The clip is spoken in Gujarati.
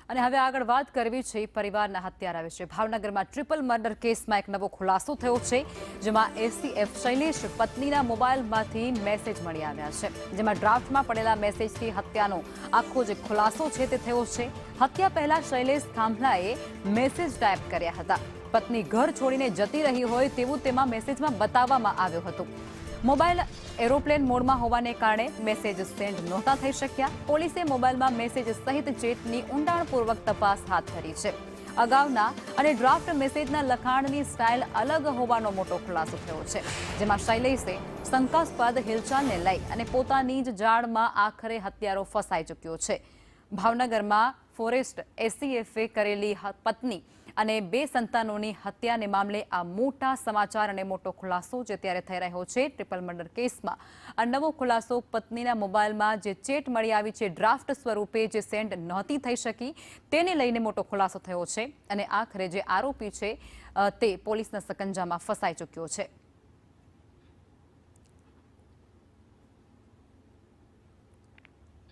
અને હવે આગળ વાત કરવી છે પરિવારના હત્યારા વિશે। ભાવનગરમાં ટ્રિપલ મર્ડર કેસમાં એક નવો ખુલાસો થયો છે, જેમાં એસીએફ શૈલેષ પત્નીના મોબાઈલમાંથી મેસેજ મળી આવ્યા છે, જેમાં ડ્રાફ્ટમાં પડેલા મેસેજથી હત્યાનો આખો જે ખુલાસો છે તે થયો છે। હત્યા પહેલા શૈલેષ ખાંભલાએ મેસેજ ટાઈપ કર્યા હતા। પત્ની ઘર છોડીને જતી રહી હોય તેવું તેમાં મેસેજમાં બતાવવામાં આવ્યો હતો। મોબાઈલ એરોપ્લેન મોડમાં હોવાને કારણે મેસેજ સેન્ડ નહોતા થઈ શક્યા। પોલીસે મોબાઈલમાં મેસેજ સહિત ચેટની ઊંડાણપૂર્વક તપાસ હાથ ધરી છે। અગાઉના અને ડ્રાફ્ટ મેસેજના લખાણની સ્ટાઇલ અલગ હોવાનો મોટો ખુલાસો થયો છે, જેમાં શૈલેષે શંકાસ્પદ હિલચાલને લઈ અને પોતાની જ જાળમાં આખરે હત્યારો ફસાઈ ચૂક્યો છે। ભાવનગરમાં ફોરેસ્ટ એસીએફે કરેલી પત્ની અને 2 સંતાનોની હત્યાને મામલે આ મોટા સમાચાર અને મોટો ખુલાસો જે ત્યારે થઈ રહ્યો છે। ટ્રિપલ મર્ડર કેસમાં આ નવો ખુલાસો પત્નીના મોબાઈલમાં જે ચેટ મળી આવી છે, ડ્રાફ્ટ સ્વરૂપે જે સેન્ડ નહોતી થઈ શકી તેને લઈને મોટો ખુલાસો થયો છે અને આખરે જે આરોપી છે તે પોલીસના સકંજામાં ફસાઈ ચૂક્યો છે।